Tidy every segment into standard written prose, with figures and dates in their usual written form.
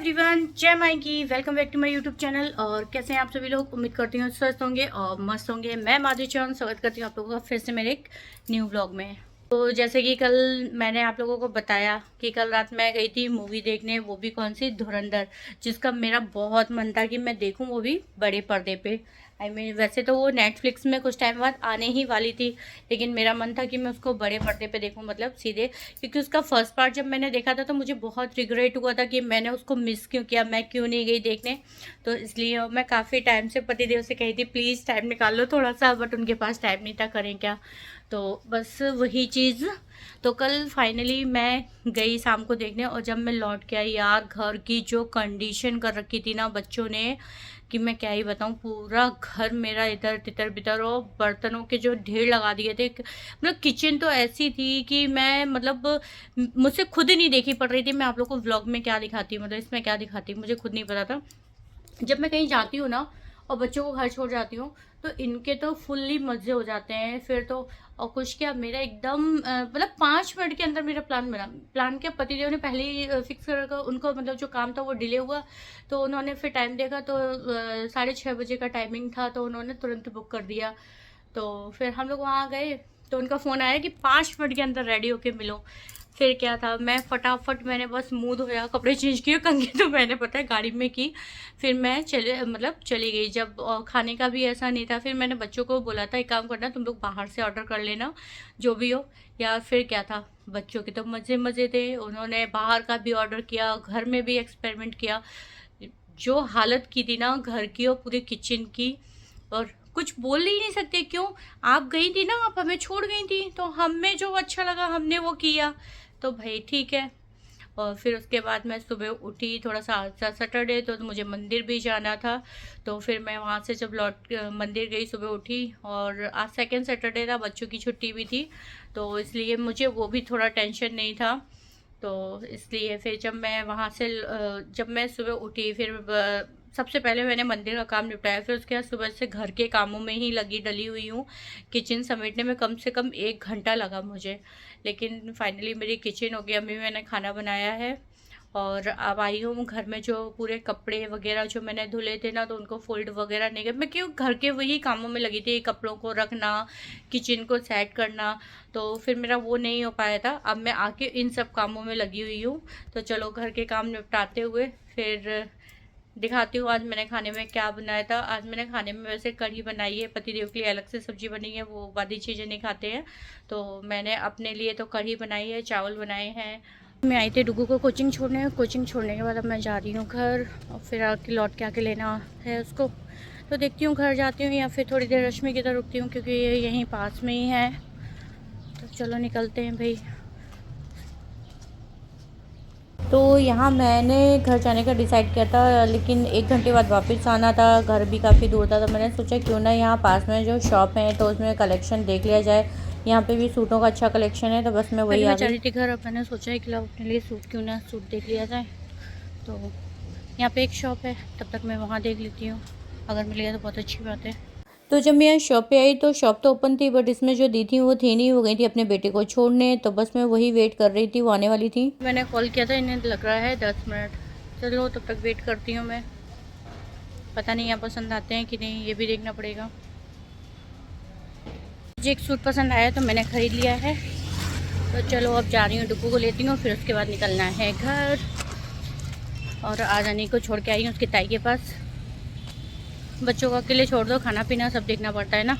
Everyone, जय माई की। Welcome back to my YouTube channel. और कैसे हैं आप सभी लोग? उम्मीद करती हूँ स्वस्थ होंगे और मस्त होंगे। मैं माधुरी चौहान स्वागत करती हूँ आप लोगों का फिर से मेरे एक न्यू ब्लॉग में। तो जैसे कि कल मैंने आप लोगों को बताया कि कल रात मैं गई थी मूवी देखने, वो भी कौन सी, धुरंधर, जिसका मेरा बहुत मन था कि मैं देखूं, वो भी बड़े पर्दे पे। वैसे तो वो नेटफ्लिक्स में कुछ टाइम बाद आने ही वाली थी, लेकिन मेरा मन था कि मैं उसको बड़े पर्दे पे देखूं, मतलब सीधे, क्योंकि उसका फर्स्ट पार्ट जब मैंने देखा था तो मुझे बहुत रिग्रेट हुआ था कि मैंने उसको मिस क्यों किया, मैं क्यों नहीं गई देखने। तो इसलिए मैं काफ़ी टाइम से पतिदेव से कही थी प्लीज़ टाइम निकाल लो थोड़ा सा, बट उनके पास टाइम नहीं था, करें क्या। तो बस वही चीज़। तो कल फाइनली मैं गई शाम को देखने, और जब मैं लौट के आई यार, घर की जो कंडीशन कर रखी थी ना बच्चों ने, कि मैं क्या ही बताऊँ। पूरा घर मेरा इधर तितर बितर, और बर्तनों के जो ढेर लगा दिए थे। मतलब किचन तो ऐसी थी कि मैं, मतलब मुझसे खुद ही नहीं देखी पड़ रही थी। मैं आप लोग को व्लॉग में क्या दिखाती, मतलब इसमें क्या दिखाती, मुझे खुद नहीं पता था। जब मैं कहीं जाती हूँ ना और बच्चों को घर छोड़ जाती हूँ, तो इनके तो फुल्ली मज़े हो जाते हैं फिर तो। और कुछ क्या, मेरा एकदम मतलब 5 मिनट के अंदर मेरा प्लान बना। प्लान क्या, पतिदेव ने पहले ही फिक्स कर, उनको मतलब जो काम था वो डिले हुआ, तो उन्होंने फिर टाइम देखा तो 6:30 बजे का टाइमिंग था, तो उन्होंने तुरंत बुक कर दिया। तो फिर हम लोग वहाँ गए, तो उनका फ़ोन आया कि 5 मिनट के अंदर रेडी होके मिलो। फिर क्या था, मैं फटाफट, मैंने बस मुंह धोया, कपड़े चेंज किए, कंघी तो मैंने पता है गाड़ी में की। फिर मैं चली गई। जब खाने का भी ऐसा नहीं था, फिर मैंने बच्चों को बोला था एक काम करना, तुम लोग बाहर से ऑर्डर कर लेना जो भी हो। या फिर क्या था, बच्चों के तो मज़े मज़े थे, उन्होंने बाहर का भी ऑर्डर किया, घर में भी एक्सपेरिमेंट किया। जो हालत की थी ना घर की और पूरे किचन की, और कुछ बोल ही नहीं सकते। क्यों, आप गई थी ना, आप हमें छोड़ गई थी, तो हमें जो अच्छा लगा हमने वो किया, तो भाई ठीक है। और फिर उसके बाद मैं सुबह उठी, थोड़ा सा आज था सैटरडे, तो मुझे मंदिर भी जाना था। तो फिर मैं वहाँ से जब मंदिर गई, सुबह उठी, और आज सेकंड सैटरडे था, बच्चों की छुट्टी भी थी, तो इसलिए मुझे वो भी थोड़ा टेंशन नहीं था। तो इसलिए फिर जब मैं वहाँ से जब मैं सुबह उठी, फिर सबसे पहले मैंने मंदिर का काम निपटाया, फिर उसके बाद सुबह से घर के कामों में ही लगी डली हुई हूँ। किचन समेटने में कम से कम 1 घंटा लगा मुझे, लेकिन फाइनली मेरी किचन हो गई। अभी मैंने खाना बनाया है, और अब आई हूँ घर में। जो पूरे कपड़े वगैरह जो मैंने धुले थे ना, तो उनको फोल्ड वगैरह नहीं कर, मैं क्यों घर के वही कामों में लगी थी, कपड़ों को रखना, किचन को सेट करना, तो फिर मेरा वो नहीं हो पाया था। अब मैं आके इन सब कामों में लगी हुई हूँ। तो चलो घर के काम निपटाते हुए फिर दिखाती हूँ आज मैंने खाने में क्या बनाया था। आज मैंने खाने में वैसे कढ़ी बनाई है, पतिदेव के लिए अलग से सब्जी बनी है, वो बादी चीज़ें नहीं खाते हैं, तो मैंने अपने लिए तो कढ़ी बनाई है, चावल बनाए हैं। मैं आई थी डुगू को कोचिंग छोड़ने, कोचिंग छोड़ने के बाद अब मैं जा रही हूँ घर, और फिर आके लौट के आके लेना है उसको। तो देखती हूँ घर जाती हूँ या फिर थोड़ी देर रश्मि की तरह रुकती हूँ, क्योंकि ये यहीं पास में ही है। तो चलो निकलते हैं भाई। तो यहाँ मैंने घर जाने का डिसाइड किया था, लेकिन 1 घंटे बाद वापस आना था, घर भी काफ़ी दूर था, तो मैंने सोचा क्यों ना यहाँ पास में जो शॉप है तो उसमें कलेक्शन देख लिया जाए। यहाँ पे भी सूटों का अच्छा कलेक्शन है, तो बस मैं वही आ गई थी घर। अब मैंने सोचा कि लो अपने लिए सूट, क्यों ना सूट देख लिया जाए। तो यहाँ पे एक शॉप है, तब तक मैं वहाँ देख लेती हूँ, अगर मिल गया तो बहुत अच्छी बात है। तो जब मैं यहाँ शॉप पे आई तो शॉप तो ओपन थी, बट इसमें जो दी थी वो थी नहीं, वो गई थी अपने बेटे को छोड़ने, तो बस मैं वही वेट कर रही थी, वो आने वाली थी। मैंने कॉल किया था, इन्हें लग रहा है 10 मिनट। चलो तब तक वेट करती हूँ मैं। पता नहीं यहाँ पसंद आते हैं कि नहीं, ये भी देखना पड़ेगा। मुझे एक सूट पसंद आया तो मैंने ख़रीद लिया है। तो चलो अब जा रही हूँ, डुग्गू को लेती हूँ, फिर उसके बाद निकलना है घर। और आजानी को छोड़ के आई हूँ उसकी ताई के पास। बच्चों को अकेले छोड़ दो, खाना पीना सब देखना पड़ता है ना।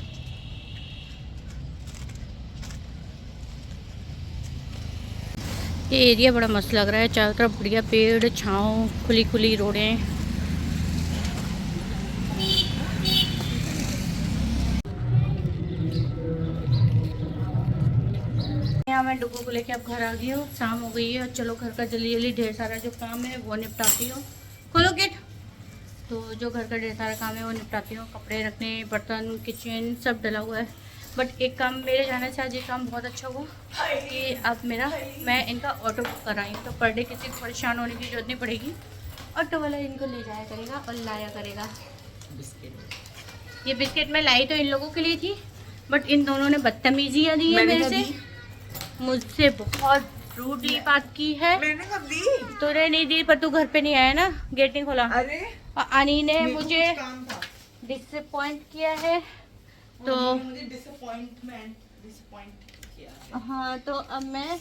ये एरिया बड़ा मस्त लग रहा है, चारों तरफ बढ़िया पेड़, छाँव, खुली खुली रोडें। यहाँ मैं डुग्गू को लेके अब घर आ गई हूँ, शाम हो गई है, और चलो घर का जल्दी जल्दी ढेर सारा जो काम है वो निपटाती हूँ। खोलो गेट। तो जो घर का ढेर सारा काम है वो निपटाती हूँ, कपड़े रखने, बर्तन, किचन सब डला हुआ है। बट एक काम, मेरे जाने से आज ये काम बहुत अच्छा हुआ कि अब मैं इनका ऑटो बुक कराई, तो पर डे किसी को परेशान होने की जरूरत नहीं पड़ेगी। ऑटो वाला इनको ले जाया करेगा और लाया करेगा। ये बिस्किट मैं लाई तो इन लोगों के लिए थी, बट इन दोनों ने बदतमीजियाँ दी है मेरे से, मुझसे बहुत फ्रूट ली बात की है। मैंने कब दी? तूने नहीं दी, पर तू घर पे नहीं आया ना, गेट नहीं खोला। अरे अनी ने मुझे कुछ काम था। डिसअपॉइंट किया है तो मुझे डिसअपॉइंट किया है। हाँ, तो अब मैं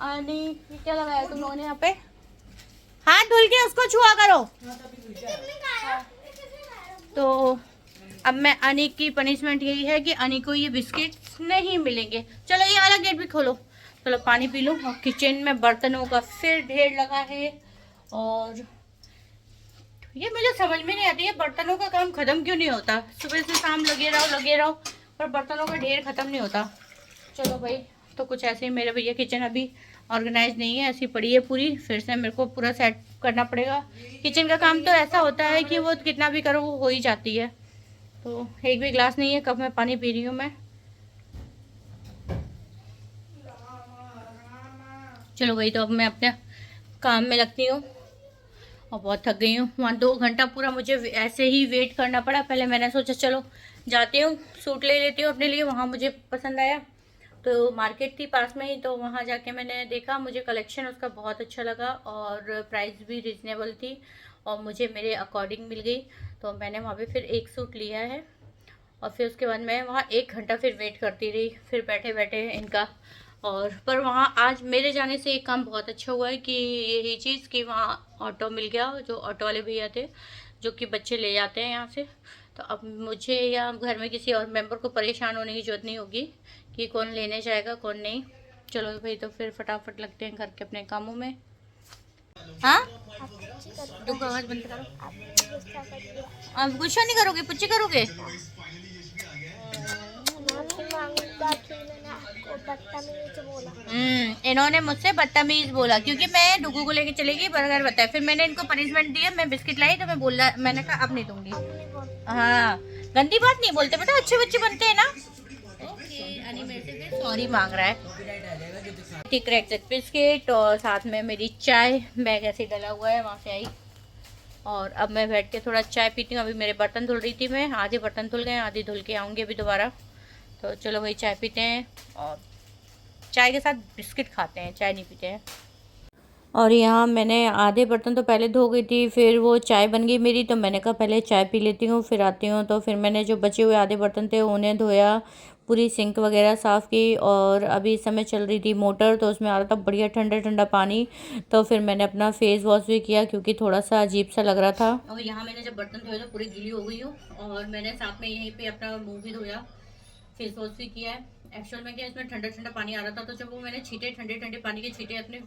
अनी क्या लगाया तुम लोगों ने यहाँ पे? हाथ धुल के उसको छुआ करो। तो अब मैं अनी की पनिशमेंट यही है कि अनी को ये बिस्किट नहीं मिलेंगे। चलो ये वाला गेट भी खोलो। चलो पानी पी लो। और किचन में बर्तनों का फिर ढेर लगा है, और ये मुझे समझ में नहीं आती है बर्तनों का काम खत्म क्यों नहीं होता। सुबह से शाम लगे रहो, पर बर्तनों का ढेर खत्म नहीं होता। चलो भाई, तो कुछ ऐसे ही मेरे भैया किचन अभी ऑर्गेनाइज नहीं है, ऐसी पड़ी है पूरी। फिर से मेरे को पूरा सेट करना पड़ेगा। किचन का काम तो ऐसा होता है कि वो कितना भी करो वो हो ही जाती है। तो एक भी ग्लास नहीं है, कप में पानी पी रही हूँ मैं। चलो भाई, तो अब मैं अपने काम में लगती हूँ और बहुत थक गई हूँ। वहाँ 2 घंटा पूरा मुझे ऐसे ही वेट करना पड़ा। पहले मैंने सोचा चलो जाती हूँ, सूट ले लेती हूँ अपने लिए। वहाँ मुझे पसंद आया, तो मार्केट थी पास में ही, तो वहाँ जाके मैंने देखा, मुझे कलेक्शन उसका बहुत अच्छा लगा और प्राइस भी रिजनेबल थी और मुझे मेरे अकॉर्डिंग मिल गई। तो मैंने वहाँ पे फिर एक सूट लिया है और फिर उसके बाद मैं वहाँ 1 घंटा फिर वेट करती रही, फिर बैठे बैठे इनका। और पर वहाँ आज मेरे जाने से एक काम बहुत अच्छा हुआ है कि यही चीज़ कि वहाँ ऑटो मिल गया, जो ऑटो वाले भैया थे जो कि बच्चे ले जाते हैं यहाँ से। तो अब मुझे या घर में किसी और मेंबर को परेशान होने की जरूरत नहीं होगी कि कौन लेने जाएगा कौन नहीं। चलो भाई, तो फिर फटाफट लगते हैं घर के अपने कामों में। हाँ, तुम आवाज बंद करो। अब गुस्सा नहीं करोगे, पुच्ची करोगे? इन्होंने मुझसे बदतमीज बोला क्योंकि मैं डुगू को लेके चली गई बर्गर बताया। फिर मैंने इनको पनिशमेंट दिया, मैं बिस्किट लाई तो मैंने कहा अब नहीं दूंगी। हाँ, गंदी बात नहीं बोलते बेटा, अच्छे बच्चे बनते हैं ना। ओके, मेरे से फिर सॉरी मांग रहा है। क्रैक बिस्किट और साथ में मेरी चाय, बैग ऐसे डला हुआ है वहाँ से आई। और अब मैं बैठ के थोड़ा चाय पीती हूँ। अभी मेरे बर्तन धुल रही थी मैं, आधे बर्तन धुल गए, आधे धुल के आऊँगी अभी दोबारा। तो चलो भाई, चाय पीते हैं और चाय के साथ बिस्किट खाते हैं, चाय नहीं पीते हैं। और यहाँ मैंने आधे बर्तन तो पहले धो गई थी, फिर वो चाय बन गई मेरी, तो मैंने कहा पहले चाय पी लेती हूँ फिर आती हूँ। तो फिर मैंने जो बचे हुए आधे बर्तन थे उन्हें धोया, पूरी सिंक वगैरह साफ़ की। और अभी इस समय चल रही थी मोटर, तो उसमें आ रहा था बढ़िया ठंडा ठंडा पानी। तो फिर मैंने अपना फेस वॉश भी किया क्योंकि थोड़ा सा अजीब सा लग रहा था। और यहाँ मैंने जब बर्तन धोए तो पूरी गीली हो गई हूँ, और मैंने साथ में यहीं पर अपना मुँह भी धोया, फेस वॉश भी किया है। एक्चुअल में क्या, इसमें ठंडा ठंडा पानी आ रहा था, तो जब वो मैंने छींटे ठंडे ठंडे पानी के छींटे अपने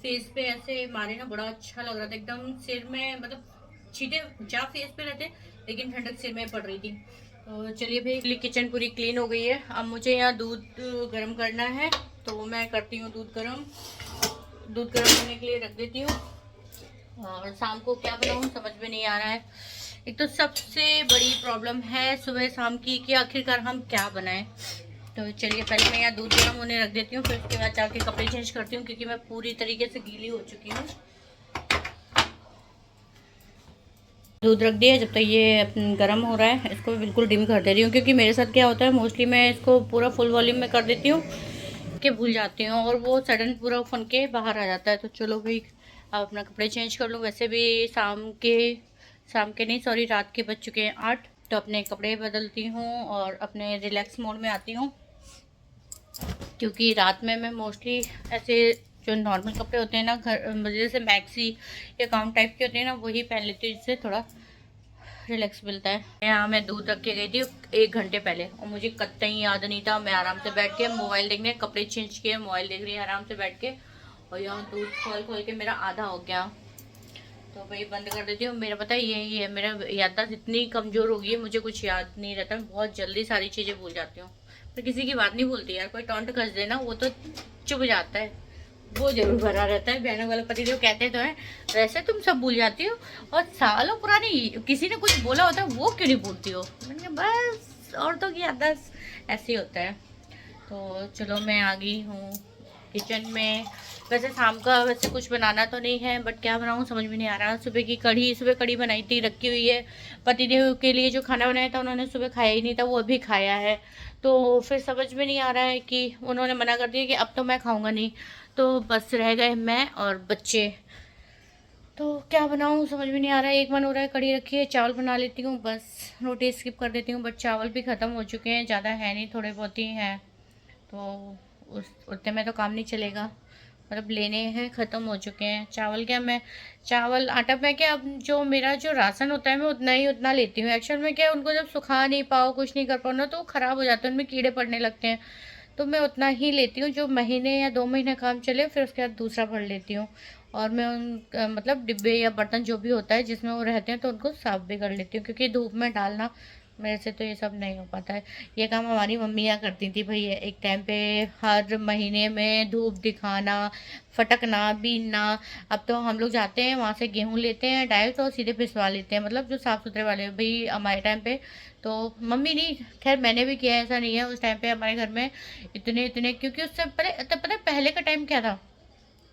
फेस पे ऐसे मारे ना, बड़ा अच्छा लग रहा था एकदम। सिर में मतलब छींटे जा फेस पे रहते लेकिन ठंडक सिर में पड़ रही थी। तो चलिए भाई, किचन पूरी क्लीन हो गई है। अब मुझे यहाँ दूध गर्म करना है, तो मैं करती हूँ दूध गर्म करने के लिए रख देती हूँ। और शाम को क्या बनाऊँ समझ में नहीं आ रहा है। एक तो सबसे बड़ी प्रॉब्लम है सुबह शाम की कि आखिरकार हम क्या बनाएं। तो चलिए, पहले मैं यहाँ दूध गर्म होने रख देती हूँ, फिर उसके बाद जाके कपड़े चेंज करती हूँ क्योंकि मैं पूरी तरीके से गीली हो चुकी हूँ। दूध रख दिया, जब तक ये गर्म हो रहा है इसको बिल्कुल डिम कर दे रही हूँ क्योंकि मेरे साथ क्या होता है, मोस्टली मैं इसको पूरा फुल वॉल्यूम में कर देती हूँ कि भूल जाती हूँ और वो सडन पूरा फन के बाहर आ जाता है। तो चलो भाई, अब अपना कपड़े चेंज कर लूँ। वैसे भी शाम के नहीं, सॉरी, रात के बज चुके हैं 8। तो अपने कपड़े बदलती हूँ और अपने रिलैक्स मोड में आती हूँ क्योंकि रात में मैं मोस्टली ऐसे जो नॉर्मल कपड़े होते हैं ना, घर जैसे मैक्सी या गाउन टाइप के होते हैं ना, वही पहन लेती हूँ, जिससे थोड़ा रिलैक्स मिलता है। यहाँ मैं दूध रख के गई थी 1 घंटे पहले और मुझे कतई याद नहीं था। मैं आराम से बैठ के मोबाइल देखने, कपड़े चेंज किए, मोबाइल देख रही है आराम से बैठ के, और यहाँ दूध खोल के मेरा आधा हो गया। तो भाई बंद कर देती हूँ। मेरा पता है यही है, मेरा याददाश्त इतनी कमज़ोर हो गई है, मुझे कुछ याद नहीं रहता, मैं बहुत जल्दी सारी चीज़ें भूल जाती हूँ। पर किसी की बात नहीं भूलती यार, कोई टॉन्ट कस देना वो तो चुप जाता है, वो जरूर भरा रहता है। बहनों वाला पति देव कहते तो हैं, वैसे तुम सब भूल जाती हो और सालों पुरानी किसी ने कुछ बोला होता है वो क्यों नहीं भूलती हो। मैंने कहा बस, औरतों की याददाश्त ऐसे ही होता है। तो चलो, मैं आ गई हूँ किचन में। वैसे शाम का वैसे कुछ बनाना तो नहीं है, बट क्या बनाऊँ समझ में नहीं आ रहा। सुबह कढ़ी बनाई थी, रखी हुई है। पतिदेव के लिए जो खाना बनाया था उन्होंने सुबह खाया ही नहीं था, वो अभी खाया है। तो फिर समझ में नहीं आ रहा है कि उन्होंने मना कर दिया कि अब तो मैं खाऊंगा नहीं। तो बस रह गए मैं और बच्चे। तो क्या बनाऊँ समझ में नहीं आ रहा है। एक मन हो रहा है कढ़ी रखी है, चावल बना लेती हूँ, बस रोटी स्किप कर देती हूँ। बट चावल भी ख़त्म हो चुके हैं, ज़्यादा है नहीं, थोड़े बहुत ही हैं। तो उस उतने में तो काम नहीं चलेगा, मतलब लेने हैं, ख़त्म हो चुके हैं। चावल क्या, मैं चावल आटा मैं क्या, अब जो मेरा जो राशन होता है मैं उतना लेती हूँ। एक्चुअल में क्या, उनको जब सुखा नहीं पाओ, कुछ नहीं कर पाओ ना, तो वो ख़राब हो जाते हैं, उनमें कीड़े पड़ने लगते हैं। तो मैं उतना ही लेती हूँ जो महीने या 2 महीने काम चले, फिर उसके बाद दूसरा भर लेती हूँ। और मैं उन मतलब डिब्बे या बर्तन जो भी होता है जिसमें वो रहते हैं, तो उनको साफ़ भी कर लेती हूँ, क्योंकि धूप में डालना मेरे से तो ये सब नहीं हो पाता है। ये काम हमारी मम्मियाँ करती थी भई, एक टाइम पे हर महीने में धूप दिखाना, फटकना, बीनना। अब तो हम लोग जाते हैं वहाँ से गेहूँ लेते हैं डायरेक्ट और सीधे पिसवा लेते हैं, मतलब जो साफ़ सुथरे वाले भाई हमारे टाइम पे। तो मम्मी नहीं, खैर मैंने भी किया है, ऐसा नहीं है। उस टाइम पे हमारे घर में इतने इतने, क्योंकि उससे पहले तब पता है पहले का टाइम क्या था,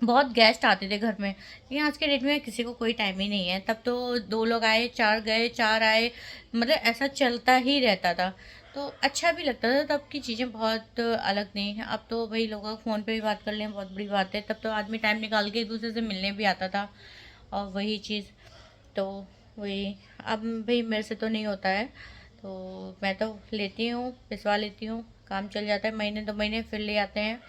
बहुत गेस्ट आते थे घर में। लेकिन आज के डेट में किसी को कोई टाइम ही नहीं है। तब तो 2 लोग आए, 4 गए, 4 आए, मतलब ऐसा चलता ही रहता था। तो अच्छा भी लगता था, तब की चीज़ें बहुत अलग नहीं हैं। अब तो भाई लोग फ़ोन पे भी बात कर लें, बहुत बड़ी बात है। तब तो आदमी टाइम निकाल के एक दूसरे से मिलने भी आता था, और वही चीज़। तो वही, अब भाई मेरे से तो नहीं होता है, तो मैं तो लेती हूँ, पिसवा लेती हूँ, काम चल जाता है। महीने 2 महीने फिर ले आते हैं।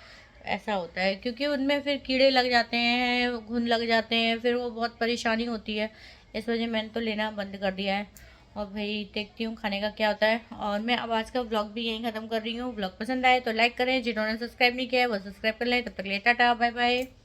ऐसा होता है, क्योंकि उनमें फिर कीड़े लग जाते हैं, घुन लग जाते हैं, फिर वो बहुत परेशानी होती है। इस वजह मैंने तो लेना बंद कर दिया है। और भाई देखती हूँ खाने का क्या होता है। और मैं अब आज का व्लॉग भी यहीं ख़त्म कर रही हूँ। व्लॉग पसंद आए तो लाइक करें, जिन्होंने सब्सक्राइब नहीं किया है वो सब्सक्राइब कर लें। तब तक ले टाटा, बाय बाय।